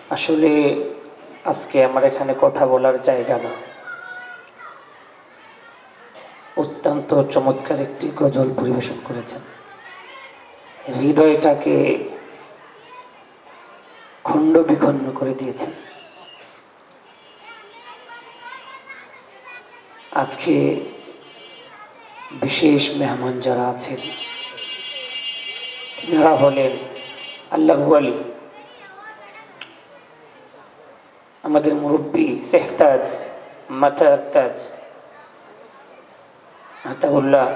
আসলে আজকে আমার এখানে কথা বলার জায়গা না। অত্যন্ত চমৎকার একটি গজল পরিবেশন করেছেন, হৃদয়টাকে খণ্ড বিখণ্ড করে দিয়েছেন। আজকে বিশেষ মেহমান যারা আছেন তিনারা হলেন আল্লাহু ওয়ালি, আমাদের মুরব্বী সেহতাজ মাতাজ আতাউল্লাহ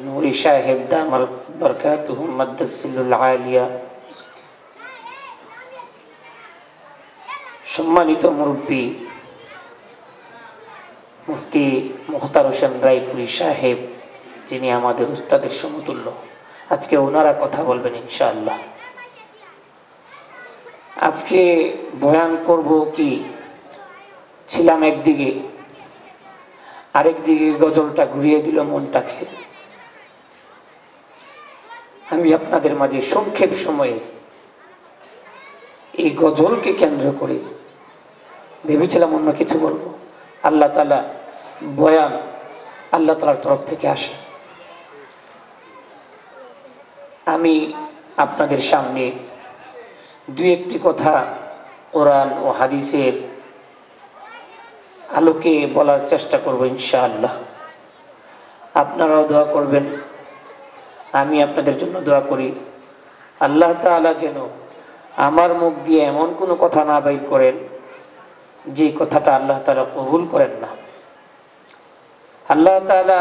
নুরি সাহেব দামাল বরকাতুহু মাদ্দাসিলুল আলিয়া। সম্মানিত মুরব্বী মুফতি মুখতার হোসেন রায়পুরি সাহেব, যিনি আমাদের উস্তাদের সমতুল্য, আজকে ওনারা কথা বলবেন ইনশাআল্লাহ। আজকে বয়ান করব কি, ছিলাম একদিকে, আরেকদিকে গজলটা ঘুরিয়ে দিল মনটাকে। আমি আপনাদের মাঝে সংক্ষেপ সময়ে এই গজলকে কেন্দ্র করে ভেবেছিলাম অন্য কিছু বলবো। আল্লাহ তাআলা বয়ান আল্লাহ তাআলার তরফ থেকে আসে। আমি আপনাদের সামনে দুই একটি কথা কোরআন ও হাদিসের আলোকে বলার চেষ্টা করব ইনশাআল্লাহ। আপনারাও দোয়া করবেন, আমি আপনাদের জন্য দোয়া করি। আল্লাহ তাআলা যেন আমার মুখ দিয়ে এমন কোনো কথা না বাইর করেন যে কথাটা আল্লাহ তাআলা কবুল করেন না। আল্লাহ তাআলা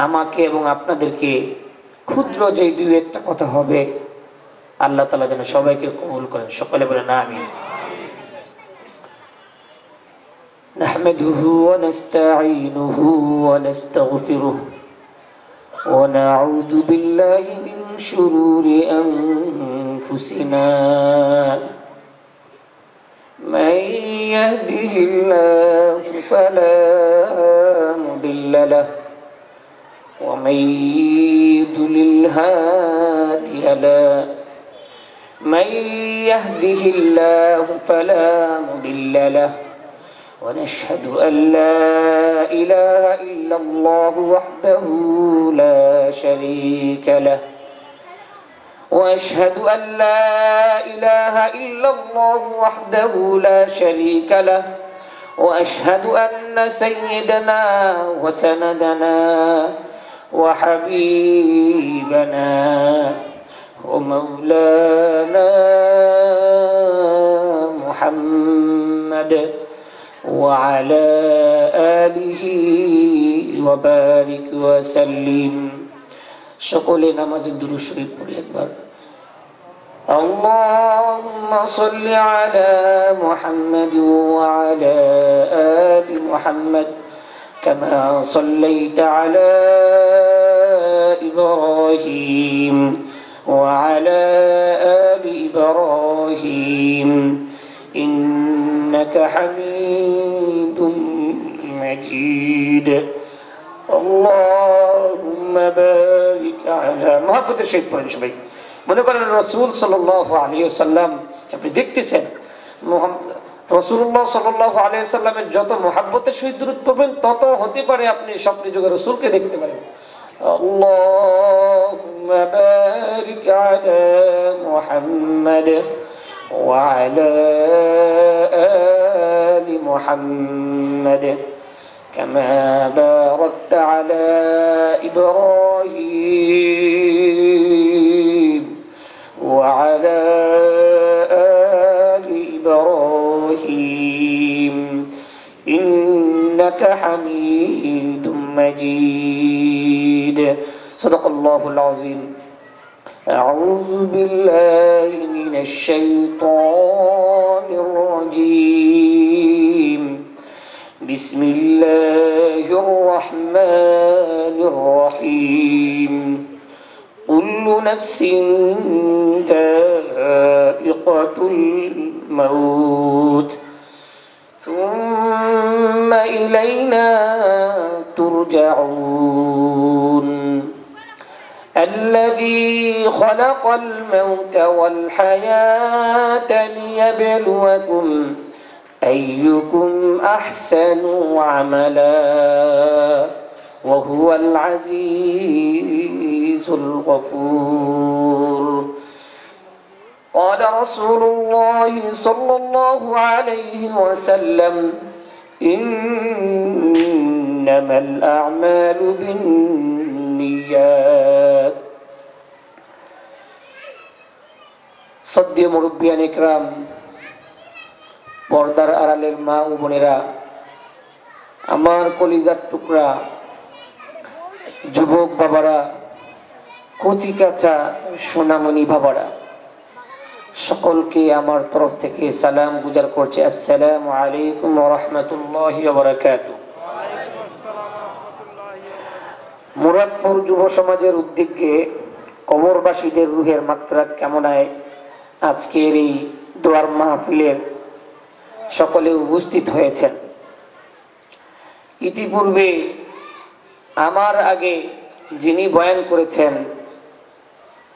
আমাকে এবং আপনাদেরকে ক্ষুদ্র যে দুই একটা কথা হবে আল্লাহ তাআলা যেন সবাইকে কবুল করেন। সকলে বলেন আমিন। نحمده ونستعينه ونستغفره ونعوذ بالله من شرور أنفسنا، من يهده الله فلا مضل له ومن يضلل هادي له، من يهده الله فلا مضل له، ونشهد أن لا إله إلا الله وحده لا شريك له، وأشهد أن لا إله إلا الله وحده لا شريك له، وأشهد أن سيدنا وسندنا وحبيبنا ومولانا محمد وعلى آله وبارك وسلم। সকলে নামাজের দুরূদ শরীফ পড়ি একবার। اللهم صل على محمد وعلى آل محمد كما صليت على إبراهيم وعلى آل إبراهيم إنك حميد مجيد। اللهم بارك على محبت الشيخ পড়েন সবাই। মনে করেন রাসূল সাল্লাল্লাহু আলাইহি ওয়াসাল্লাম, আপনি দেখতেছেন রাসূলুল্লাহ সাল্লাল্লাহু আলাইহি ওয়াসাল্লামের যত মহব্বতের সহিত দুরূদ পড়বেন তত হতে পারে আপনি স্বপ্নে যুগে রাসূলকে দেখতে পারেন। আল্লাহুম্মা বারিক আলা মুহাম্মাদ وعلى آل محمد كما باركت على إبراهيم وعلى آل إبراهيم إنك حميد مجيد। صدق الله العظيم। أعوذ بالله من الشيطان الرجيم، بسم الله الرحمن الرحيم، كل نفس ذائقة الموت ثم إلينا ترجعون। الذي خلق الموت والحياة ليبلوكم أيكم أحسن عملا وهو العزيز الغفور. قال رسول الله صلى الله عليه وسلم إنما الأعمال بالنيات. সদ্য মুরব্বিয়ান ইকরাম, পর্দার আড়ালের মা ও বোনেরা, আমার কলিজার টুকরা যুবক বাবারা, কচি কাঁচা সোনামণি বাবারা, সকলকে আমার তরফ থেকে সালাম গুজার করছি। আসসালামু আলাইকুম ওয়া রাহমাতুল্লাহি ওয়া বারাকাতুহু। মুরাদপুর যুব সমাজের উদ্যোগে কবরবাসীদের রুহের মাগফিরাত কামনায় আজকের এই দোয়ার মাহফিলের সকলে উপস্থিত হয়েছেন। ইতিপূর্বে আমার আগে যিনি বয়ান করেছেন,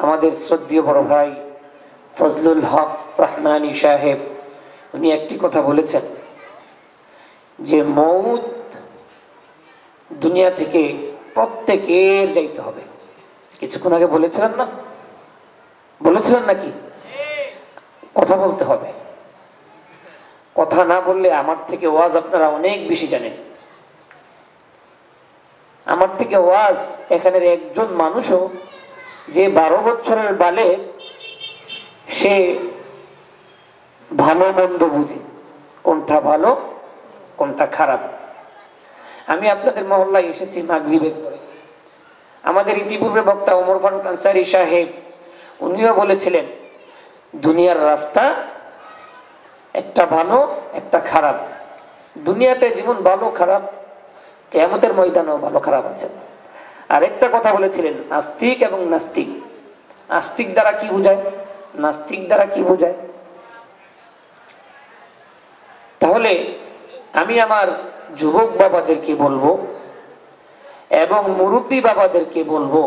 আমাদের শ্রদ্ধেয় বড় ভাই ফজলুল হক রহমানী সাহেব, উনি একটি কথা বলেছেন যে মউত দুনিয়া থেকে প্রত্যেকের যাইতে হবে। কিছুক্ষণ আগে বলেছিলেন না? বলেছিলেন নাকি? কথা বলতে হবে। কথা না বললে আমার থেকে ওয়াজ আপনারা অনেক বেশি জানেন। আমার থেকে ওয়াজ এখানের একজন মানুষও যে 12 বছরের বালে, সে ভালো মন্দ বুঝে, কোনটা ভালো কোনটা খারাপ। আমি আপনাদের মহল্লায় এসেছি মাগরিবের পরে। আমাদের ইতিপূর্বে বক্তা ওমর ফারুক আনসারী সাহেব, উনিও বলেছিলেন দুনিয়ার রাস্তা একটা ভালো একটা খারাপ। দুনিয়াতে যেমন ভালো খারাপ, কিয়ামতের ময়দানেও ভালো খারাপ আছে। আর একটা কথা বলেছিলেন আস্তিক এবং নাস্তিক। আস্তিক দ্বারা কি বোঝায়, নাস্তিক দ্বারা কি বোঝায়? তাহলে আমি আমার যুবক বাবাদেরকে বলবো এবং মুরব্বী বাবাদেরকে বলবো,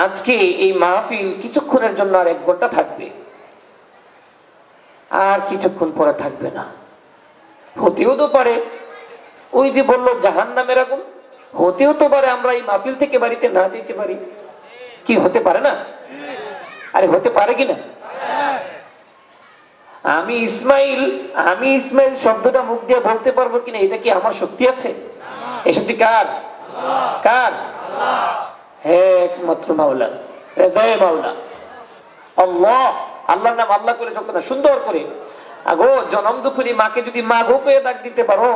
আজকে এই মাহফিল কিছুক্ষণের জন্য আর 1 ঘন্টা থাকবে, আর কিছুক্ষণ পরে থাকবে না। হতেও তো পারে ওই যে বললো জাহান্নামের আগুন, হতেও তো পারে আমরা এই মাহফিল থেকে বাড়িতে না যেতে পারি। কি হতে পারে না? আরে হতে পারে কিনা? আমি ইসমাইল শব্দটা মুখ দিয়ে বলতে পারবো কিনা, এটা কি আমার শক্তি আছে? এই শক্তি কার? কার? একমাত্র মাওলা, রেজায়ে মাওলা আল্লাহ। আল্লাহর নাম আল্লাহ করে যখন সুন্দর করে আগো জনম দুঃখী মাকে যদি মা গো করে ডাক দিতে পারো,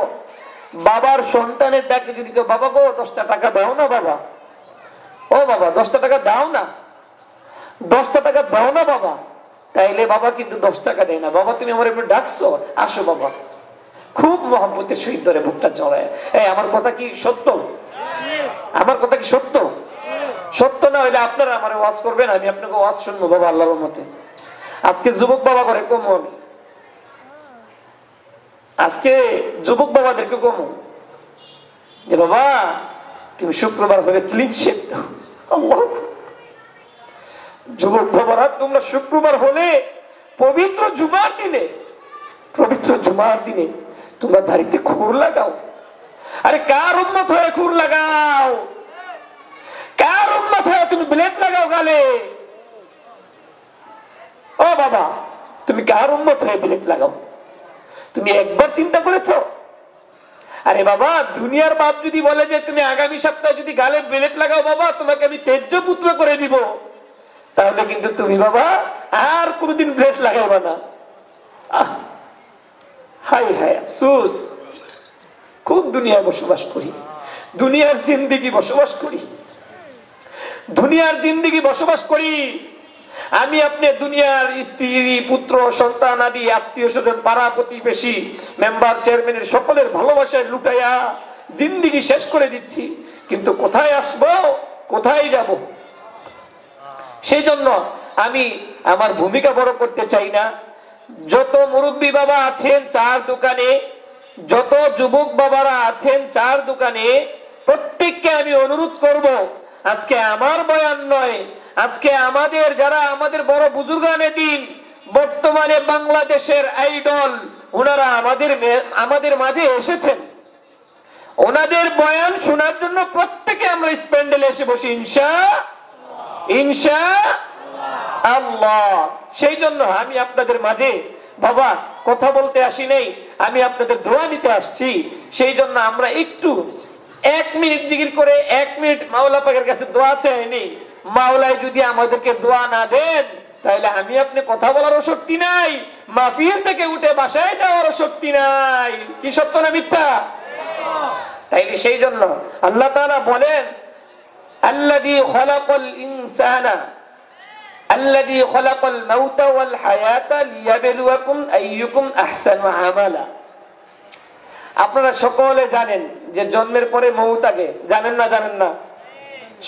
বাবার সন্তানের ডাকে যদি কেউ বাবা গো 10টা টাকা দাও না বাবা, ও বাবা 10টা টাকা দাও না, 10টা টাকা দাও না বাবা, তাইলে বাবা কিন্তু 10 টাকা দেয় না। বাবা তুমি আমার এমনি ডাকছো, আসো বাবা, খুব মহব্বতের সহিত ধরে বুকটা জড়ায়। এই আমার কথা কি সত্য? আমার কথা কি সত্য? সত্য না হইলে আপনারা আমার ওয়াজ করবেন, আমি আপনাকে ওয়াজ শুনবো বাবা আল্লাহর রহমতে। আজকে যুবক বাবা করে কমু, আমি আজকে যুবক বাবাদেরকে কমু যে বাবা তুমি শুক্রবার হলে ক্লিন শেভ দাও। আল্লাহ, যুবক বাবারা তোমরা শুক্রবার হলে পবিত্র জুমার দিনে তোমরা দাড়িতে খুর লাগাও। আরে কার উম্মত হয়ে খুর লাগাও? কার উম্মত হয়ে তুমি ব্লেড লাগাও গালে? ও বাবা, তুমি কার উম্মত হয়ে ব্লেড লাগাও? তুমি একবার চিন্তা করেছো? আরে বাবা, দুনিয়ার বাপ যদি বলে যে তুমি আগামী সপ্তাহে যদি গালে ব্লেড লাগাও বাবা, তোমাকে আমি তেজ্য পুত্র করে দিব, তাহলে কিন্তু তুমি বাবা আর কোনোদিন ব্লেড লাগাইবা না। হাই হাই আফসোস, খুব দুনিয়ায় বসবাস করি, দুনিয়ার জিন্দেগি বসবাস করি। আমি আপনি দুনিয়ার স্ত্রী পুত্র সন্তান আদি আত্মীয় স্বজন পাড়া প্রতিবেশী মেম্বার চেয়ারম্যানের সকলের ভালোবাসায় লুটাইয়া জিন্দেগি শেষ করে দিচ্ছি, কিন্তু কোথায় আসবো, কোথায় যাব? সেই জন্য আমি আমার ভূমিকা বড় করতে চাই না। যত মুরব্বী বাবা আছেন চার দোকানে, যত যুবক বাবারা আছেন চার দোকানে, প্রত্যেককে আমি অনুরোধ করব, আজকে আমার বয়ান নয়, আজকে আমাদের যারা আমাদের বড় বুজুর্গানে দিন, বর্তমানে বাংলাদেশের আইডল, ওনারা আমাদের মাঝে এসেছেন। ওনাদের বয়ান শোনার জন্য প্রত্যেকে আমরা স্প্যান্ডেলে এসে বসি ইনশাআল্লাহ। সেই জন্য আমি আপনাদের মাঝে বাবা কথা বলতে আসি নাই, আমি আপনাদের দোয়া নিতে আসছি। সেই জন্য আমরা একটু 1 মিনিট জিকির করে 1 মিনিট মাওলা পাকের কাছে দোয়া চাইনি। মাওলাই যদি আমাদেরকে দোয়া না দেন, তাহলে আমি আপনি কথা বলারও শক্তি নাই, মাহফিল থেকে উঠে বাসায় যাওয়ারও শক্তি নাই। কি সত্য না মিথ্যা? তাইলে সেই জন্য আল্লাহ তাআলা বলেন, আল্লাযী খলাকাল ইনসানা আল্লাযী খলাকাল মাউতা ওয়াল হায়াতা লিয়াবলুয়াকুম আইয়ুকুম আহসানু আমালা। আপনারা সকলে জানেন যে জন্মের পরে মউত আগে, জানেন না?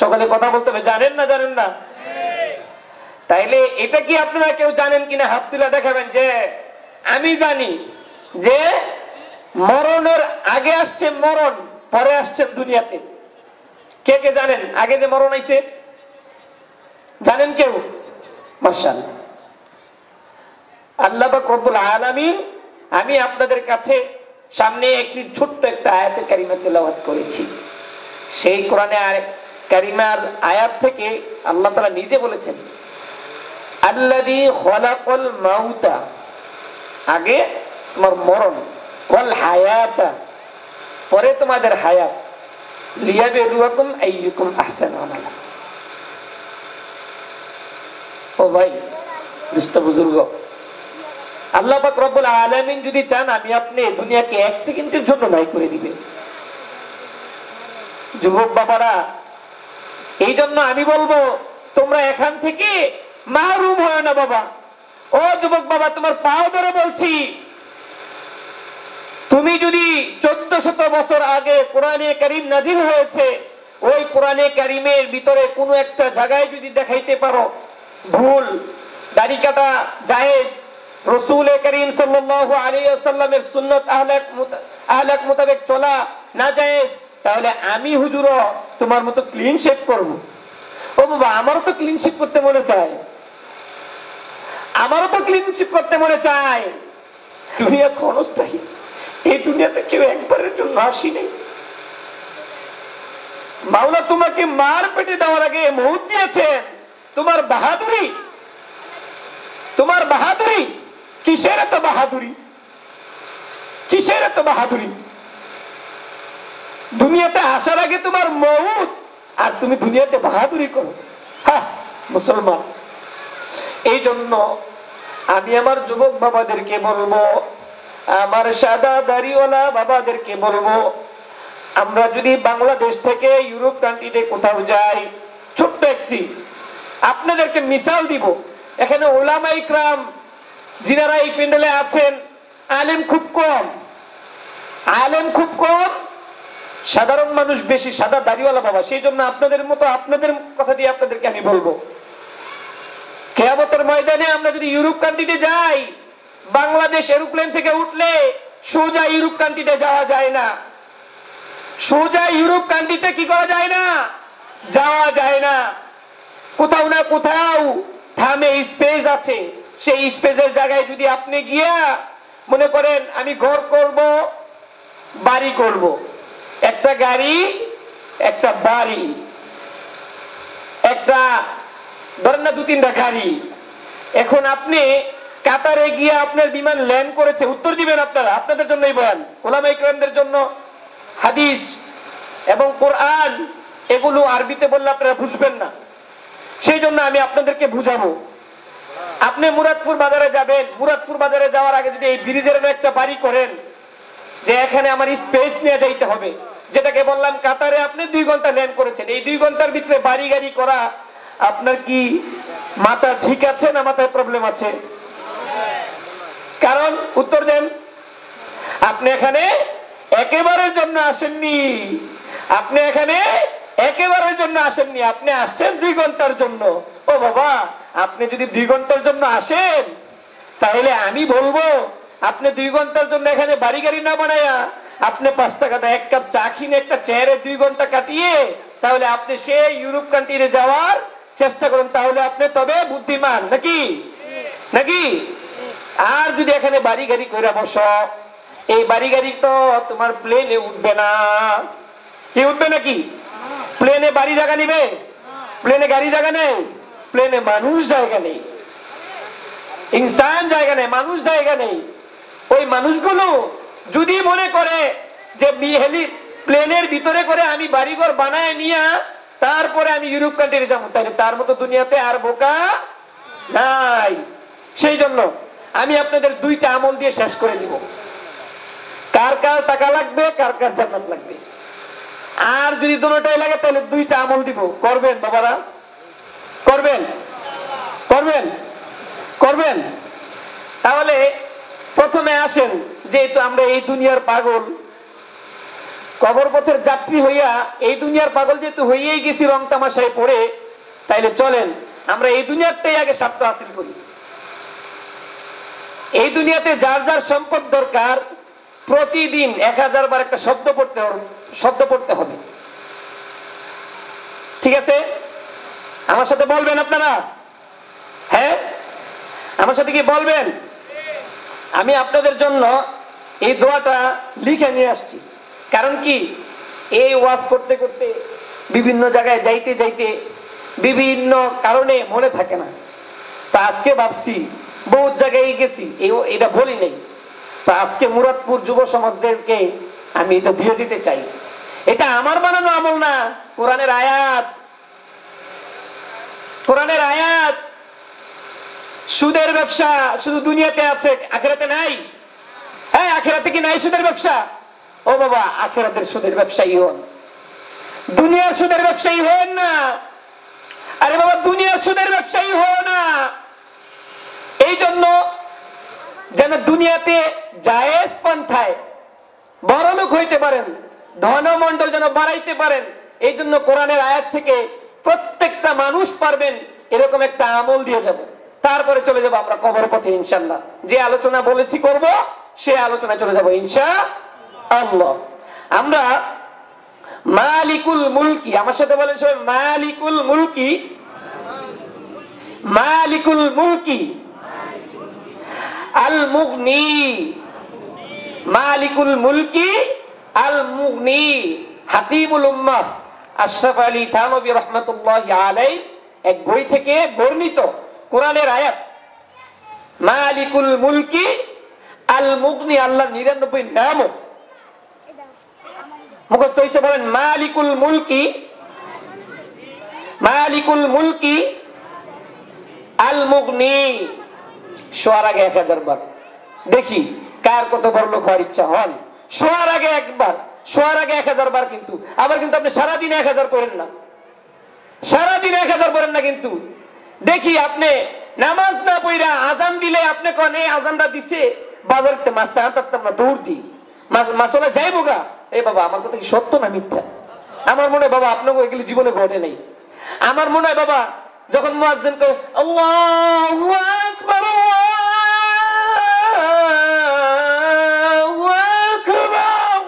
সকলে কথা বলতে হবে, জানেন না? তাইলে এটা কি আপনারা কেউ জানেন কিনা হাত তুলে দেখাবেন যে আমি জানি যে মরণের আগে আসছে মরণ, পরে আসছেন দুনিয়াতে। কে কে জানেন আগে যে মরণ আইছে? জানেন কেউ? মাশাআল্লাহ। আল্লাহ পাক রব্বুল আলামিন, আমি আপনাদের কাছে সামনে একটি ছোট্ট একটা আয়াতে কারিমা তেলাওয়াত করেছি। সেই কোরআনে কারিমার আয়াত থেকে আল্লাহ তাআলা নিজে বলেছেন, আল্লাযী খলাকাল মাউতা, আগে তোমার মরণ, ওয়াল হায়াতা, পরে তোমাদের হায়াত, লিয়াবলুয়াকুম আইয়ুকুম আহসানু আমালা। ও ভাই দুষ্ট বুজুর্গ, আল্লাহ পাক রব্বুল আলামিন যদি চান, আমি আপনি দুনিয়াকে 1 সেকেন্ডের জন্য নাই করে দিবে। যুবক বাবারা, এই জন্য আমি বলবো তোমরা এখান থেকে মাহরুম হয় না বাবা। ও যুবক বাবা, তোমার পাও ধরে বলছি, তুমি যদি 1400 বছর আগে কোরআনে কারীম নাজিল হয়েছে, ওই কোরআনে কারীমের ভিতরে কোনো একটা জায়গায় যদি দেখাইতে পারো ভুল, দাড়ি কাটা জায়েজ, রাসূল করিম সাল্লাল্লাহু আলাইহি ওয়াসাল্লামের সুন্নাত আহলাক মোতাবেক চলা না জায়েজ, তাহলে আমি হুজুর তোমার মতো ক্লিন শেভ করব। ও বাবা, আমারও তো ক্লিন শেভ করতে মনে চায়, দুনিয়া ক্ষণস্থায়ী, এই দুনিয়াতে কেউ একবারের জন্য আসি নাই। মাওলা তোমাকে মার পেটে দেওয়ার আগে মউত দিয়েছেন। তোমার বাহাদুরি কিসের এত বাহাদুরি? দুনিয়াতে আসার আগে তোমার মউত, আর তুমি দুনিয়াতে বাহাদুরি করো। হ্যাঁ মুসলমান, এই জন্য আমি আমার যুবক বাবাদেরকে বলবো, আমার সাদা দাড়িওয়ালা বাবাদেরকে বলবো, আমরা যদি বাংলাদেশ থেকে ইউরোপ কান্ট্রিতে কোথাও যাই, ছোট্ট একটি আপনাদেরকে মিসাল দিব, এখানে উলামা ইকরাম যিনারা এই প্যান্ডেলে আছেন, আলেম খুব কম, সাধারণ মানুষ বেশি, সাদা দাড়িওয়ালা বাবা। সেই জন্য আপনাদের কথা দিয়ে আপনাদেরকে আমি বলবো, কিয়ামতের ময়দানে আমরা যদি ইউরোপ কান্ট্রিতে যাই, বাংলাদেশ এরোপ্লেন থেকে উঠলে সোজা ইউরোপ কান্ট্রিতে যাওয়া যায় না। সোজা ইউরোপ কান্ট্রিতে কি করা যায় না? যাওয়া যায় না। কোথাও না কোথাও থামে স্পেস আছে। সেই স্পেসের জায়গায় যদি আপনি গিয়া মনে করেন আমি ঘর করব, বাড়ি করব, একটা গাড়ি, একটা বাড়ি, একটা ধরেন না 2-3টা গাড়ি, এখন আপনি কাতারে গিয়ে আপনার বিমান ল্যান্ড করেছে, উত্তর দিবেন আপনারা, আপনাদের জন্যই বয়ান, উলামা ইকরামদের জন্য। হাদিস এবং কোরআন এগুলো আরবিতে বললে আপনারা বুঝবেন না, সেই জন্য আমি আপনাদেরকে বুঝাবো। আপনি মুরাদপুর বাজারে যাবেন, মুরাদপুর বাজারে যাওয়ার আগে যদি এই ব্রিজের একটা বাড়ি করেন যে এখানে আমার স্পেস নিয়ে যাইতে হবে, যেটাকে বললাম কাতারে আপনি 2 ঘন্টা ল্যান্ড করেছেন, এই 2 ঘন্টার ভিতরে বাড়ি গাড়ি করা আপনার কি মাথা ঠিক আছে না মাথায় প্রবলেম আছে? কারণ উত্তর দেন, আপনি এখানে একেবারের জন্য আসেননি, আপনি আসছেন 2 ঘন্টার জন্য। ও বাবা, আপনি যদি 2 ঘন্টার জন্য আসেন, তাহলে আমি বলবো আপনি 2 ঘন্টার জন্য এখানে বাড়ি গাড়ি না বানায়া আপনি 5 টাকা 1 কাপ চা কিনে একটা চেয়ারে 2 ঘন্টা কাটিয়ে তাহলে আপনি সেই ইউরোপ কান্ট্রিতে যাওয়ার চেষ্টা করুন, তাহলে আপনি তবে বুদ্ধিমান নাকি নাকি। আর যদি এখানে বাড়ি গাড়ি করে বসো, এই বাড়ি গাড়ি তো তোমার প্লেনে উঠবে না। কি উঠবে নাকি? প্লেনে বাড়ি জায়গা নিবে? প্লেনে গাড়ি জায়গা নেই, প্লেনে মানুষ জায়গা নেই, ইনসান জায়গা নেই, মানুষ জায়গা নেই। ওই মানুষগুলো যদি মনে করে যে প্লেনের ভিতরে করে আমি বাড়িঘর বানায় নিয়ে তারপরে আমি ইউরোপ কান্ট্রি যাবো, তাহলে তার মতো দুনিয়াতে আর বোকা নাই। সেই জন্য আমি আপনাদের দুইটা আমল দিয়ে শেষ করে দিব। কার কার টাকা লাগবে, কার কার জান্নাত লাগবে। আর যদি দুটোটাই লাগে তাহলে দুইটা আমল দিব। করবেন বাবারা? করবেন? করবেন? করবেন? তাহলে প্রথমে আসেন, যেহেতু আমরা এই দুনিয়ার পাগল, কবর পথের যাত্রী হইয়া এই দুনিয়ার পাগল যেহেতু হইয়াই গেছি রং তামাশায় পড়ে, তাইলে চলেন আমরা এই দুনিয়াটাই আগে স্বার্থ হাসিল করি। এই দুনিয়াতে যার যার সম্পদ দরকার প্রতিদিন 1000 বার একটা শব্দ পড়তে হবে। ঠিক আছে? আমার সাথে বলবেন আপনারা? হ্যাঁ, আমার সাথে কি বলবেন? আমি আপনাদের জন্য এই দোয়াটা লিখে নিয়ে আসছি। কারণ কি, এই ওয়াজ করতে করতে বিভিন্ন জায়গায় যাইতে যাইতে বিভিন্ন কারণে মনে থাকে না। তা আজকে ভাবছি, বহুত জায়গায় গেছি, এটা বলি নাই, তা আজকে মুরাদপুর যুব সমাজদেরকে আমি এটা দিয়ে দিতে চাই। এটা আমার বানানো আমল না, কোরআনের আয়াত। কোরআনের আয়াত। সুদের ব্যবসা শুধু দুনিয়াতে আছে, আখিরাতে নাই। হ্যাঁ, আখিরাতে কি নাই সুদের ব্যবসা? ও বাবা, আখিরাতের সুদের ব্যবসায়ী হন, দুনিয়ার সুদের ব্যবসায়ী হন না। আরে বাবা, দুনিয়ার সুদের ব্যবসায়ী হন না। এই জন্য যেন দুনিয়াতে জায়েজ পন্থায় বড়লোক হইতে পারেন, ধনমণ্ডল যেন বাড়াইতে পারেন, এই জন্য কোরআনের আয়াত থেকে প্রত্যেকটা মানুষ পারবেন এরকম একটা আমল দিয়ে যাব। তারপরে চলে যাব আমরা কবর পথে ইনশাআল্লাহ। যে আলোচনা বলেছি করব, সে আলোচনায় চলে যাব ইনশাআল্লাহ। আমরা মালিকুল মুলকি, আমার সাথে বলেন সবাই, মালিকুল মুলকি, মালিকুল মুলকি আল মুগনি, মালিকুল মুলকি আল মুগনি, হাতিমুল উম্মাহ আশরাফ আলী থানভী রাহমাতুল্লাহি আলাইহি এক বই থেকে বর্ণিত কোরআনের আয়াত। মালিকুল মুলকি আল মুগনি, আল্লাহ 99 নাম মুখস্থ হইছে, বলেন মালিকুল মুলকি, মালিকুল মুলকি আল মুগনি। শোয়ার আগে 1000 বার। দেখি কার কত বড় লোক হওয়ার ইচ্ছা হন। শোয়ার আগে একবার, শোয়ার আগে 1000 বার। কিন্তু আবার কিন্তু আপনি সারাদিন 1000 পড়েন না, সারাদিন 1000 পড়েন না। কিন্তু দেখি আপনি নামাজ না পড়া আজান দিলে আপনি কোন এই আজানটা দিছে, বাজারতে মাছটা আনতাম না, দৌড় দিই, মাছলা যাইবো গা। এই বাবা, আমার কথা কি সত্য না মিথ্যা? আমার মনে হয় বাবা আপনাকে এগুলি জীবনে ঘটে নাই। আমার মনে হয় বাবা যখন মুয়াজ্জিন কয় আল্লাহু আকবার, আল্লাহু আকবার,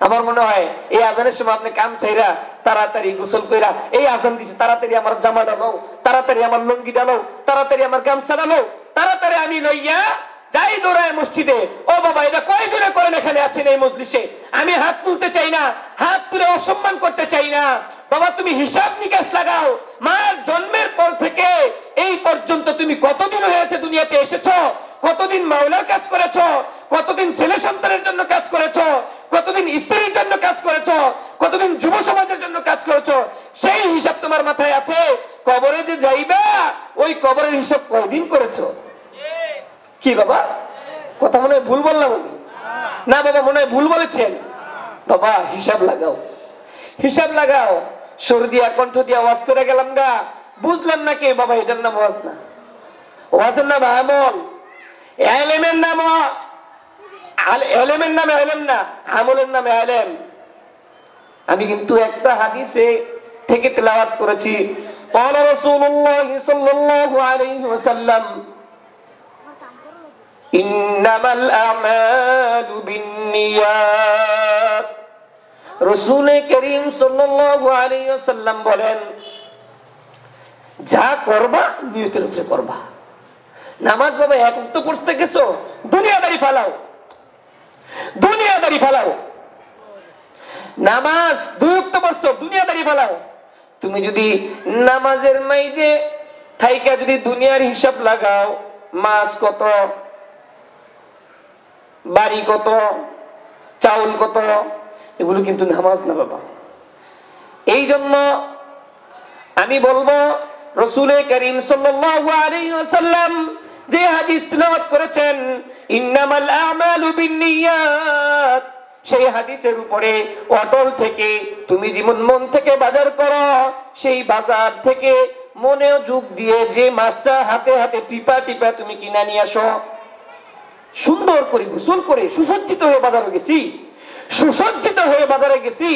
আমার মনে হয় এই আজানের সময় আপনি কাম চাইরা তাড়াতাড়ি গোসল কইরা, এই আজান দিছে তাড়াতাড়ি আমার জামাটা নাও, তাড়াতাড়ি আমার লুঙ্গিটা নাও, তাড়াতাড়ি আমার গামছাটা নাও, তাড়াতাড়ি আমি লইয়া যাই দৌড়ায় মসজিদে। ও বাবা, এটা কয়জনে করেন এখানে আছেন এই মজলিসে? আমি হাত তুলতে চাই না, হাত তুলে অসম্মান করতে চাই না। বাবা, তুমি হিসাব নিকাশ লাগাও, মার জন্মের পর থেকে এই পর্যন্ত তুমি কতদিন হয়েছে দুনিয়াতে এসেছো, কতদিন মাওলার কাজ করেছো, কতদিন ছেলে সন্তানের জন্য কাজ করেছো, কতদিন স্ত্রীর জন্য কাজ করেছো, কতদিন যুব সমাজের জন্য কাজ করেছো, সেই হিসাব তোমার মাথায় আছে। কবরে যে যাইবা, ওই কবরের হিসাব কয়দিন করেছো? কি বাবা, কথা মনে হয় ভুল বললাম আমি? না বাবা, মনে হয় ভুল বলেছেন। বাবা হিসাব লাগাও, হিসাব লাগাও। সুর দিয়া কণ্ঠ দিয়া ওয়াজ করে গেলাম গা, বুঝলেন না কে বাবা? এটার নাম ওয়াজ না, ওয়াজের নাম আমল, এলেমের নাম এলেমের নামে এলেম না, আমলের নামে এলেম। আমি কিন্তু একটা হাদিসে থেকে তেলাওয়াত করেছি, ক্বালা রাসূলুল্লাহ সাল্লাল্লাহু আলাইহি ওয়াসাল্লাম ইন্নামাল আ'মালু বিন্নিয়াত রাসূল করিম সাল্লাল্লাহু আলাইহি ওয়াসাল্লাম বলেন, যা করবা নিয়তের উপরে করবা। নামাজ বাবা এক ওয়াক্ত পড়তে গেছো, দুনিয়াদারি ফালাও, দুনিয়াদারি ফালাও। নামাজ দুই ওয়াক্ত পড়ছো, দুনিয়াদারি ফালাও। তুমি যদি নামাজের মাইজে থাইকা যদি দুনিয়ার হিসাব লাগাও, মাছ কত, বাড়ি কত, চাউল কত, এগুলো কিন্তু নামাজ না বাবা। এই জন্য আমি বলবো, রাসূল করিম সাল্লাল্লাহু আলাইহি ওয়াসাল্লাম যে হাদিস তিলাওয়াত করেছেন, ইন্নামাল আমালু বিন্নিয়াত, সেই হাদিসের উপরে অটল থেকে তুমি যেমন মন থেকে বাজার করো, সেই বাজার থেকে মনেও যোগ দিয়ে যে মাছটা হাতে হাতে টিপা টিপা তুমি কিনা নিয়ে আসো, সুন্দর করে গোসল করে সুসজ্জিত হয়ে বাজারে গেছি, সুসজ্জিত হয়ে বাজারে গেছি,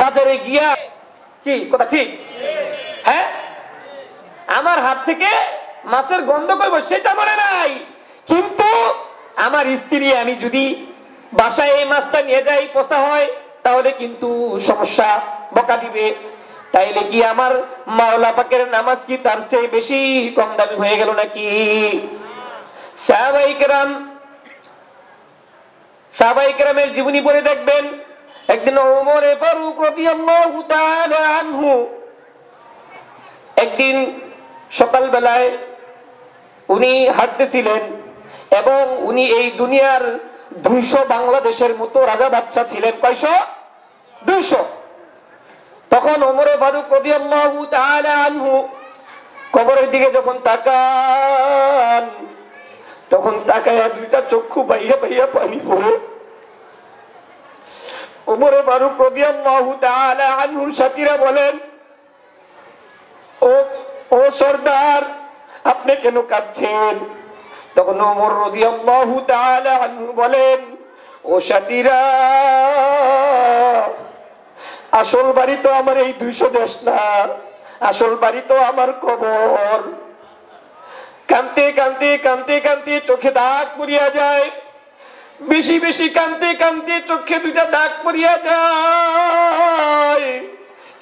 বাজারে গিয়া কি কথা ঠিক? হ্যাঁ, আমার হাত থেকে মাছের গন্ধ করবো সেটা মনে নাই, কিন্তু আমার স্ত্রী আমি যদি বাসায় এই মাছটা নিয়ে যাই পচা হয়, তাহলে কিন্তু সমস্যা, বকা দিবে। তাইলে কি আমার মাওলা পাকের নামাজ কি তার চেয়ে বেশি কম দামি হয়ে গেল নাকি? সাহাবায়ে কেরামের জীবনী পড়ে দেখবেন, একদিন ওমর ফারুক রাদিয়াল্লাহু তাআলা আনহু একদিন সকাল বেলায় উনি হাঁটতেছিলেন, এবং উনি এই দুনিয়ার 200 বাংলাদেশের মতো রাজা বাদশা ছিলেন। কয়শো? 200। তখন ওমর ফারুক রাদিয়াল্লাহু তাআলা আনহু কবরের দিকে যখন তাকান, তখন তাকায়া দুইটা চক্ষু বাইয়া বাইয়া পানি পড়ে। ওমর ফারুক রাদিয়াল্লাহু তাআলা আনহুর সাথীরা বলেন, ও সরদার, আপনি কেন কাঁদছেন? তখন ওমর রাদিয়াল্লাহু তাআলা আনহু বলেন, ও সাথীরা, আসল বাড়ি তো আমার এই 200 দেশ না, আসল বাড়ি তো আমার কবর। কাঁদতে কাঁদতে কাঁদতে কাঁদতে চোখে দাগ পড়িয়া যায়, বেশি বেশি কাঁদতে কাঁদতে চোখে দুইটা দাগ পড়িয়া যায়।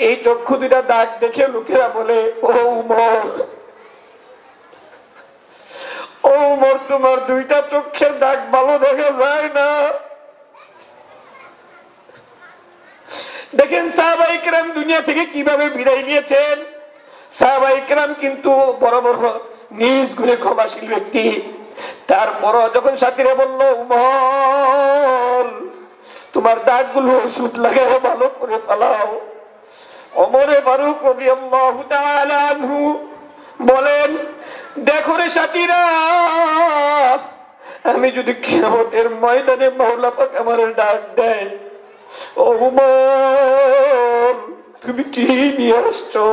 এই চক্ষু দুইটা দাগ দেখে লোকেরা বলে, ও উমর, ও উমর, তোমার দুইটা চোখের দাগ ভালো দেখা যায় না। দেখেন সাহাবায়ে কেরাম দুনিয়া থেকে কিভাবে বিদায় নিয়েছেন। সাহাবায়ে কেরাম কিন্তু বড় বড় নিজ গুণে ক্ষমাশীল ব্যক্তি। তারপর যখন সাথীরা বলল, উমর, তোমার দাগগুলো ওষুধ লাগায় ভালো করে ফেলাও, ওমর ফারুক রাদিয়াল্লাহু তাআলা আনহু বলেন, দেখো রে সাথীরা, আমি যদি কিয়ামতের ময়দানে মাওলা পাক আমার ডাক দেয়, ও উমর, তুমি কি নিয়ে আসছো?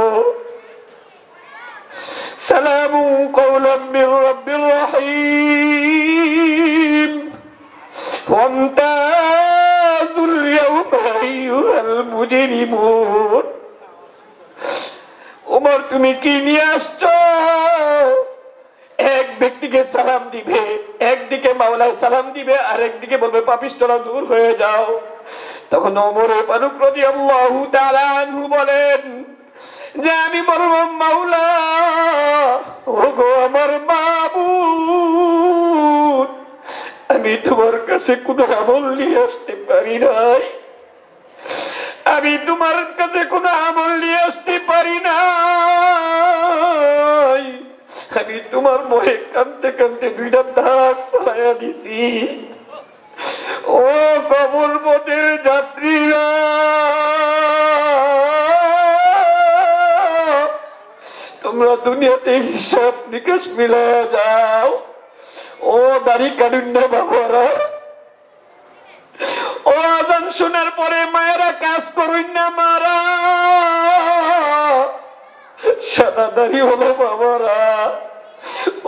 সালামু কওলাম মির রাব্বির রহিম ওয়ামতাজুল ইয়াওমা আইয়ুহাল মুজরিমুন। উমর, তুমি কি নিয়ে আসছো? এক ব্যক্তিকে সালাম দিবে, একদিকে মাওলায় সালাম দিবে, আর একদিকে বলবে, পাপিষ্ঠরা দূর হয়ে যাও। তখন ওমর ফারুক রাদিয়াল্লাহু তাআলা আনহু বলেন যে, আমি বলবো, মাওলা, ওগো আমার মাবুদ, আমি তোমার কাছে কোনো আমল নিয়ে আসতে পারি নাই, আমি তোমার কাছে কোনো আমল নিয়ে আসতে পারি নাই, আমি তোমার মোহে কাঁদতে কাঁদতে দুইটা দাগ ফেলাইয়া দিছি। ও কবর পথের যাত্রীরা, তোমরা দুনিয়াতে হিসাব নিকাশ মিলায়া যাও। ও দাড়ি কাটুন না বাবারা, ও আজান শোনার পরে মায়েরা কাজ করুন না মারা, সাদা দাড়ি হলো বাবারা।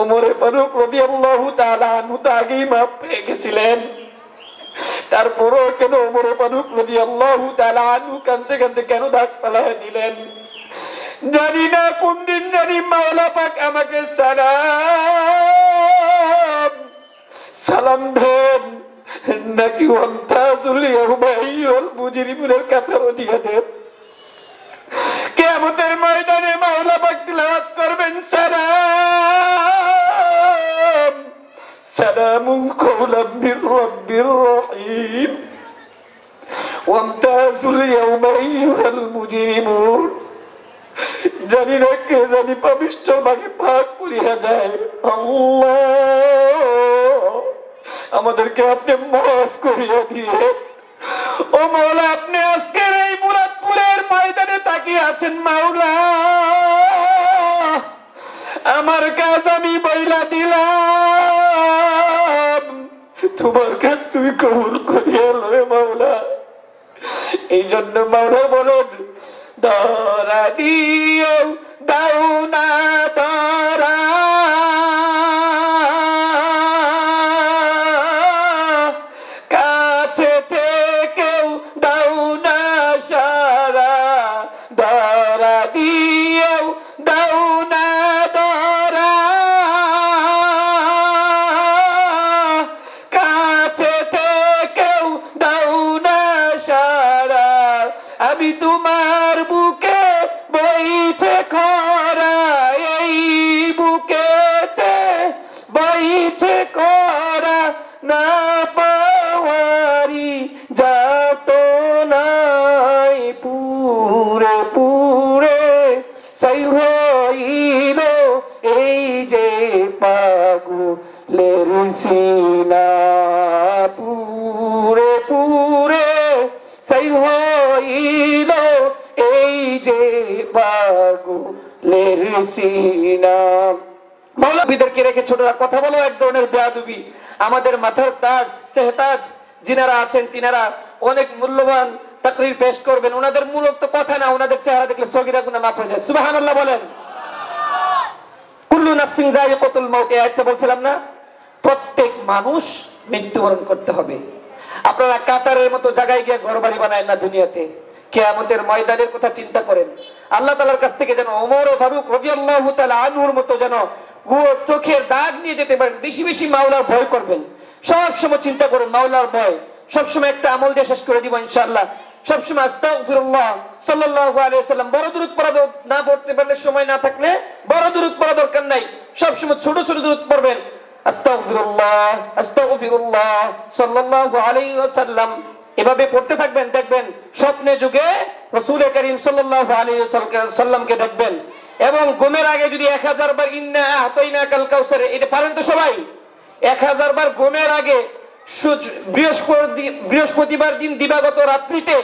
ওমর ফারুক রাদিয়াল্লাহু তাআলা আনহু তো আগেই মাপ পেয়ে গেছিলেন, তারপরও কেন ওমর ফারুক রাদিয়াল্লাহু তাআলা আনহু কাঁদতে কাঁদতে কেন দাগ ফেলায় দিলেন? জানি না কোন দিন জানি মাওলা পাক আমাকে সালাম দেন, নাকি ওয়ামতাজুল ইয়াউমা আইয়ুহাল মুজরিমুনের কাতারও দিয়ে দেন। কিয়ামতের ময়দানে মাওলা পাক তিলাওয়াত করবেন সালাম সালামুন কাওলাম মির রাব্বির রহিম ওয়ামতাজুল ইয়াউমা আইয়ুহাল মুজরিমুন। জানি না কে জানি পবিত্র ভাগে ভাগ করিয়া যায়। আল্লাহ আমাদেরকে আপনি মাফ করিয়া দিয়ে। ও মাওলা আপনি আজকের এই মুরাদপুরের ময়দানে তাকিয়ে আছেন মাওলা, আমার কাজ আমি বইলা দিলাম, তোমার কাজ তুমি কবুল করিয়া লয় মাওলা। এই জন্য মাওলা বলেন ধরা দিও দাও না ধরা, কাছে থেকেও দাও না সারা, ধরা দিও দাও না ধরা, কাছে থেকেও দাও না সারা। আমি তোমার বুকে বইছে খরা, এই বুকেতে বইছে খরা, না পাওয়ারি যাত নাই পুরে পুরে সাই হইল এই যে পাগলের সিনা, পুরে পুরে সাই হইল এই যে পাগলের সিনা। মৌলবীদেরকে রেখে ছোটরা কথা বলো এক ধরনের বেয়াদবি। আমাদের মাথার তাজ সেহতাজ যিনারা আছেন তিনারা অনেক মূল্যবান তাকরীর পেশ করবেন। ওনাদের মূলত কথা না, ওনাদের চেহারা দেখলে সগীরা গুনাহ মাফ হয়ে যায়। সুবহানাল্লাহ বলেন। কুল্লু নাফসিন যায়িকাতুল মাউত, এই আয়াতটা বলছিলাম না? প্রত্যেক মানুষ মৃত্যুবরণ করতে হবে। আপনারা কাতারের মতো জায়গায় গিয়ে ঘর বাড়ি বানায় না দুনিয়াতে, কিয়ামতের ময়দানের কথা চিন্তা করেন। আল্লাহ তাআলার কাছ থেকে যেন ওমর ফারুক রাদিয়াল্লাহু তাআলা আনহুর মতো যেন চোখের দাগ নিয়ে যেতে পারেন। বেশি বেশি মাওলার ভয় করবেন, সব সময় চিন্তা করুন মাওলার ভয়। সবসময় একটা আমল দিয়ে শেষ করে দিব ইনশাআল্লাহ। সবসময় আস্তাগফিরুল্লাহ সাল্লাল্লাহু আলাইহি ওয়াসাল্লাম, বড় দুরূদ পড়া না পড়তে পারলে, সময় না থাকলে বড় দুরূদ পড়া দরকার নাই, সবসময় ছোট ছোট দুরূদ পড়বেন। আস্তাগফিরুল্লাহ আস্তাগফিরুল্লাহ সাল্লাল্লাহু আলাইহি ওয়াসাল্লাম এভাবে পড়তে থাকবেন। দেখবেন স্বপ্নে যুগে রাসূল করিম সাল্লাল্লাহু আলাইহি ওয়াসাল্লামকে দেখবেন। এবং ঘুমের আগে যদি 1000 বার ইন্না আতাইনাকাল কাউসার, এটা পারেন তো সবাই? 1000 বার ঘুমের আগে বৃহস্পতিবার দিন দিবাগত রাত্রিতে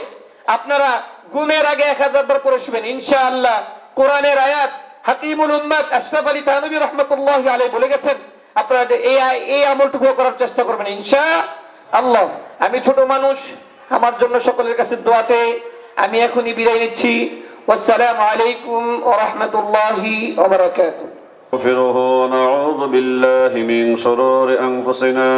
আপনারা ঘুমের আগে 1000 বার পড়ে শুবেন ইনশাআল্লাহ। কোরআনের আয়াত হাকিমুল উম্মাত আশরাফ আলী থানভী রাহমাতুল্লাহি আলাইহি বলে গেছেন, আপনারা এই আমলটুকু করার চেষ্টা করবেন ইনশাআল্লাহ। আমি ছোট মানুষ, আমার জন্য সকলের কাছে দোয়া চাই। আমি এখনই বিদায় নিচ্ছি। আসসালামু আলাইকুম ওয়া রাহমাতুল্লাহি ওয়া বারাকাতুহু। ونعوذ بالله من شرور أنفسنا